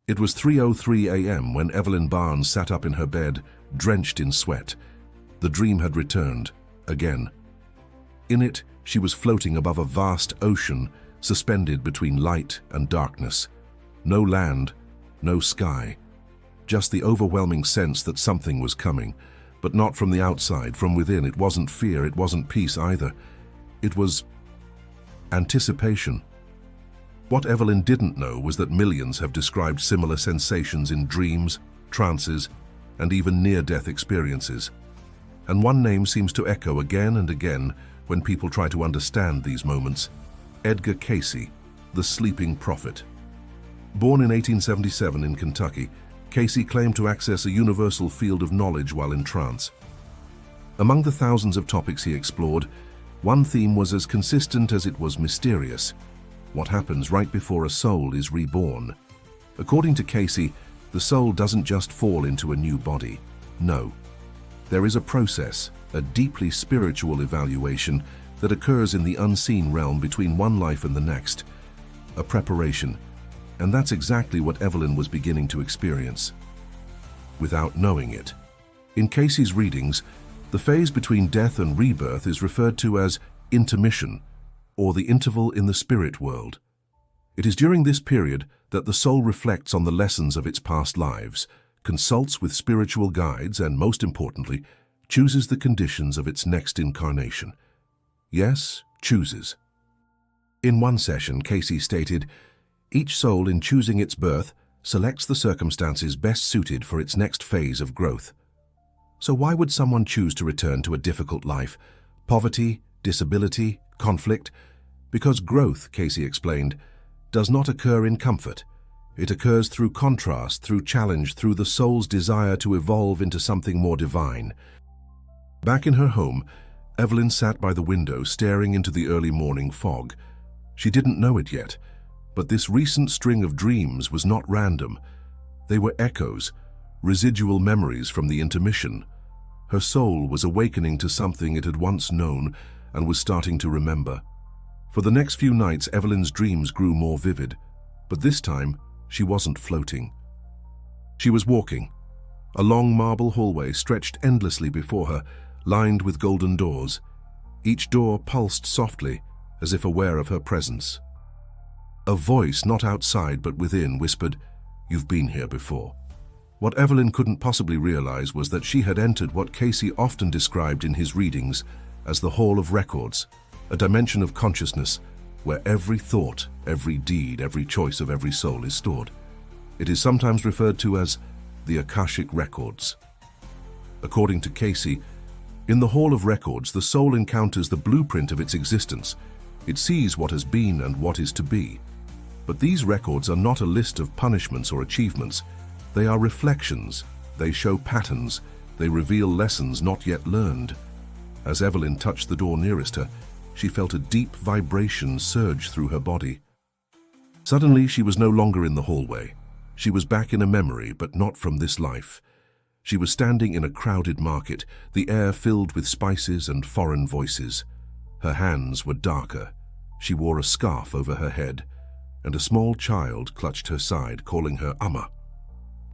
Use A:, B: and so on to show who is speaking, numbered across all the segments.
A: It was 3:03 a.m. when Evelyn Barnes sat up in her bed, drenched in sweat. The dream had returned, again. In it, she was floating above a vast ocean, suspended between light and darkness. No land, no sky. Just the overwhelming sense that something was coming, but not from the outside, from within. It wasn't fear, it wasn't peace either. It was anticipation. What Evelyn didn't know was that millions have described similar sensations in dreams, trances, and even near-death experiences. And one name seems to echo again and again when people try to understand these moments: Edgar Cayce, the sleeping prophet. Born in 1877 in Kentucky, Cayce claimed to access a universal field of knowledge while in trance. Among the thousands of topics he explored, one theme was as consistent as it was mysterious: what happens right before a soul is reborn. According to Cayce, the soul doesn't just fall into a new body. No. There is a process, a deeply spiritual evaluation that occurs in the unseen realm between one life and the next. A preparation. And that's exactly what Evelyn was beginning to experience, without knowing it. In Cayce's readings, the phase between death and rebirth is referred to as intermission, or the interval in the spirit world. It is during this period that the soul reflects on the lessons of its past lives, consults with spiritual guides, and most importantly, chooses the conditions of its next incarnation. Yes, chooses. In one session, Cayce stated, "Each soul in choosing its birth selects the circumstances best suited for its next phase of growth." So why would someone choose to return to a difficult life? Poverty, disability, conflict? Because growth, Cayce explained, does not occur in comfort. It occurs through contrast, through challenge, through the soul's desire to evolve into something more divine. Back in her home, Evelyn sat by the window staring into the early morning fog. She didn't know it yet, but this recent string of dreams was not random. They were echoes, residual memories from the intermission. Her soul was awakening to something it had once known and was starting to remember. For the next few nights, Evelyn's dreams grew more vivid, but this time, she wasn't floating. She was walking. A long marble hallway stretched endlessly before her, lined with golden doors. Each door pulsed softly, as if aware of her presence. A voice, not outside but within, whispered, "You've been here before." What Evelyn couldn't possibly realize was that she had entered what Cayce often described in his readings as the Hall of Records, a dimension of consciousness where every thought, every deed, every choice of every soul is stored. It is sometimes referred to as the Akashic Records. According to Cayce, in the Hall of Records, the soul encounters the blueprint of its existence. It sees what has been and what is to be. But these records are not a list of punishments or achievements. They are reflections. They show patterns. They reveal lessons not yet learned. As Evelyn touched the door nearest her, she felt a deep vibration surge through her body. Suddenly, she was no longer in the hallway. She was back in a memory, but not from this life. She was standing in a crowded market, the air filled with spices and foreign voices. Her hands were darker. She wore a scarf over her head, and a small child clutched her side, calling her Amma.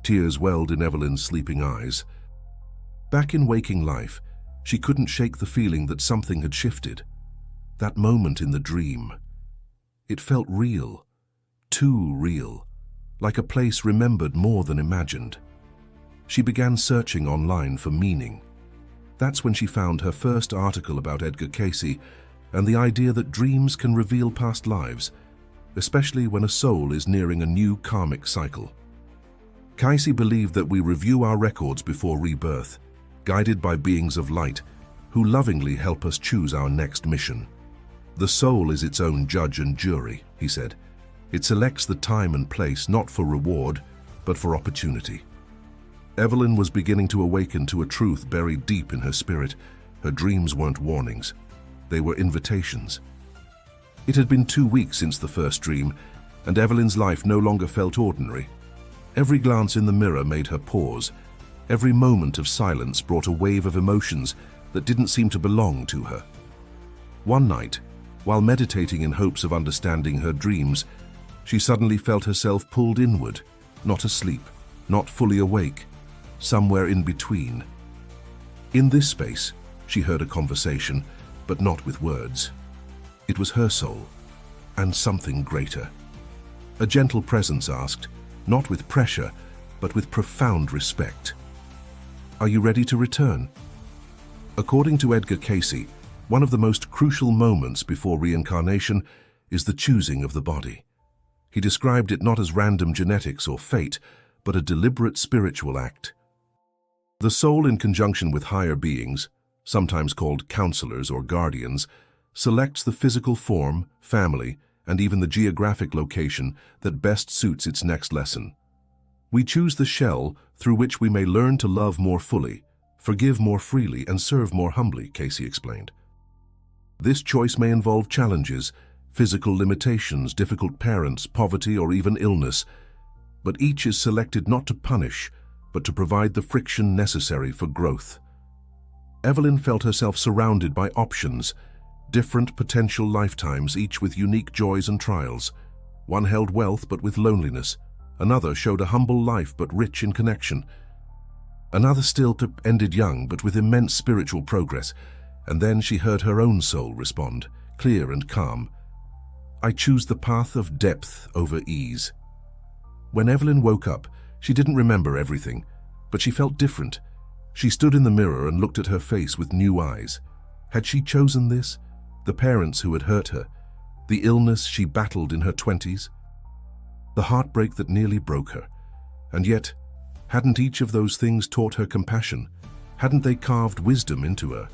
A: Tears welled in Evelyn's sleeping eyes. Back in waking life, she couldn't shake the feeling that something had shifted. That moment in the dream. It felt real, too real, like a place remembered more than imagined. She began searching online for meaning. That's when she found her first article about Edgar Cayce and the idea that dreams can reveal past lives, especially when a soul is nearing a new karmic cycle. Cayce believed that we review our records before rebirth, guided by beings of light who lovingly help us choose our next mission. The soul is its own judge and jury, he said. It selects the time and place not for reward, but for opportunity. Evelyn was beginning to awaken to a truth buried deep in her spirit. Her dreams weren't warnings. They were invitations. It had been 2 weeks since the first dream, and Evelyn's life no longer felt ordinary. Every glance in the mirror made her pause. Every moment of silence brought a wave of emotions that didn't seem to belong to her. One night, while meditating in hopes of understanding her dreams, she suddenly felt herself pulled inward, not asleep, not fully awake, somewhere in between. In this space, she heard a conversation, but not with words. It was her soul, and something greater. A gentle presence asked, not with pressure, but with profound respect, "Are you ready to return?" According to Edgar Cayce, one of the most crucial moments before reincarnation is the choosing of the body. He described it not as random genetics or fate, but a deliberate spiritual act. The soul, in conjunction with higher beings, sometimes called counselors or guardians, selects the physical form, family, and even the geographic location that best suits its next lesson. We choose the shell through which we may learn to love more fully, forgive more freely, and serve more humbly, Cayce explained. This choice may involve challenges, physical limitations, difficult parents, poverty, or even illness, but each is selected not to punish, but to provide the friction necessary for growth. Evelyn felt herself surrounded by options, different potential lifetimes, each with unique joys and trials. One held wealth but with loneliness. Another showed a humble life but rich in connection. Another still ended young but with immense spiritual progress. And then she heard her own soul respond, clear and calm. "I choose the path of depth over ease." When Evelyn woke up, she didn't remember everything, but she felt different. She stood in the mirror and looked at her face with new eyes. Had she chosen this? The parents who had hurt her? The illness she battled in her 20s? The heartbreak that nearly broke her? And yet, hadn't each of those things taught her compassion? Hadn't they carved wisdom into her?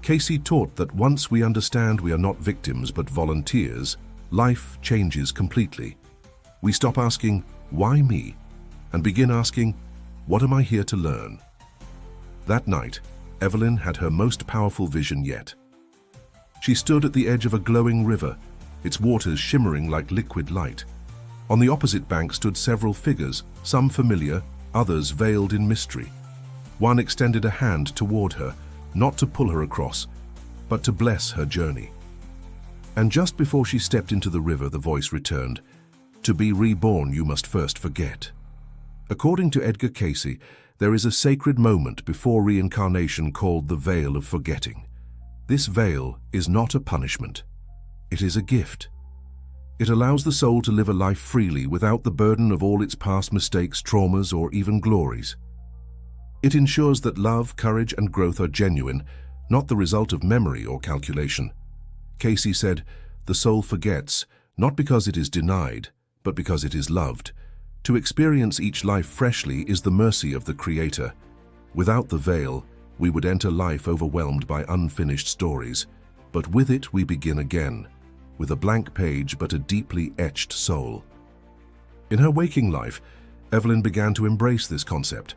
A: Cayce taught that once we understand we are not victims but volunteers, life changes completely. We stop asking, "Why me?" and begin asking, "What am I here to learn?" That night, Evelyn had her most powerful vision yet. She stood at the edge of a glowing river, its waters shimmering like liquid light. On the opposite bank stood several figures, some familiar, others veiled in mystery. One extended a hand toward her, not to pull her across, but to bless her journey. And just before she stepped into the river, the voice returned, "To be reborn, you must first forget." According to Edgar Cayce, there is a sacred moment before reincarnation called the veil of forgetting. This veil is not a punishment. It is a gift. It allows the soul to live a life freely without the burden of all its past mistakes, traumas, or even glories. It ensures that love, courage, and growth are genuine, not the result of memory or calculation. Cayce said, "The soul forgets, not because it is denied, but because it is loved. To experience each life freshly is the mercy of the Creator. Without the veil, we would enter life overwhelmed by unfinished stories. But with it, we begin again, with a blank page but a deeply etched soul." In her waking life, Evelyn began to embrace this concept.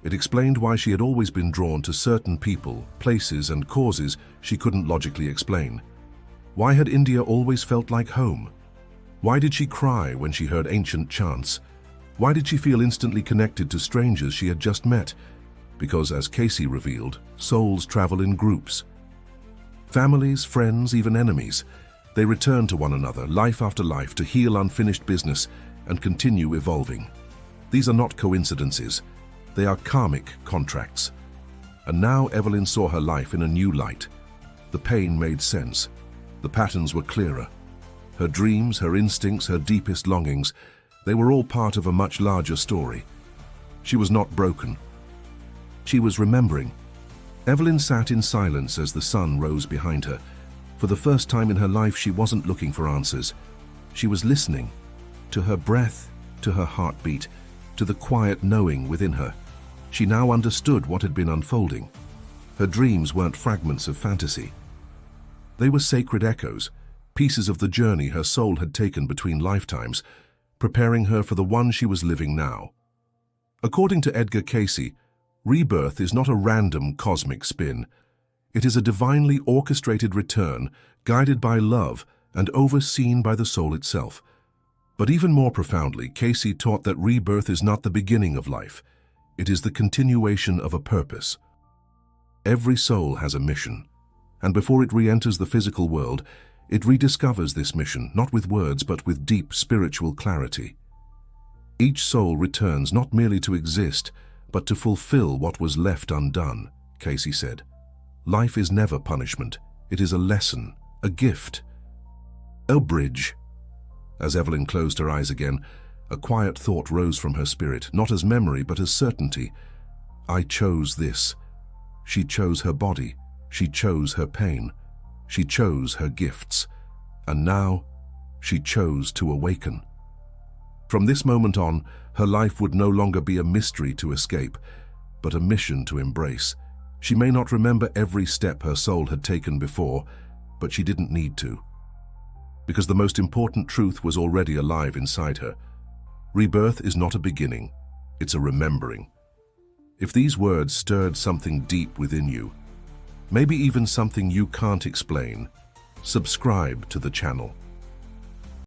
A: It explained why she had always been drawn to certain people, places, and causes she couldn't logically explain. Why had India always felt like home? Why did she cry when she heard ancient chants? Why did she feel instantly connected to strangers she had just met? Because, as Cayce revealed, souls travel in groups. Families, friends, even enemies. They return to one another, life after life, to heal unfinished business and continue evolving. These are not coincidences. They are karmic contracts. And now Evelyn saw her life in a new light. The pain made sense. The patterns were clearer. Her dreams, her instincts, her deepest longings, they were all part of a much larger story. She was not broken. She was remembering. Evelyn sat in silence as the sun rose behind her. For the first time in her life, she wasn't looking for answers. She was listening, to her breath, to her heartbeat, to the quiet knowing within her. She now understood what had been unfolding. Her dreams weren't fragments of fantasy. They were sacred echoes, pieces of the journey her soul had taken between lifetimes, preparing her for the one she was living now. According to Edgar Cayce, rebirth is not a random cosmic spin. It is a divinely orchestrated return, guided by love and overseen by the soul itself. But even more profoundly, Cayce taught that rebirth is not the beginning of life. It is the continuation of a purpose. Every soul has a mission, and before it re-enters the physical world, it rediscovers this mission, not with words, but with deep spiritual clarity. Each soul returns not merely to exist, but to fulfill what was left undone, Cayce said. Life is never punishment. It is a lesson, a gift. A bridge. As Evelyn closed her eyes again, a quiet thought rose from her spirit, not as memory, but as certainty. I chose this. She chose her body. She chose her pain. She chose her gifts. And now, she chose to awaken. From this moment on, her life would no longer be a mystery to escape, but a mission to embrace. She may not remember every step her soul had taken before, but she didn't need to. Because the most important truth was already alive inside her. Rebirth is not a beginning, it's a remembering. If these words stirred something deep within you, maybe even something you can't explain, subscribe to the channel.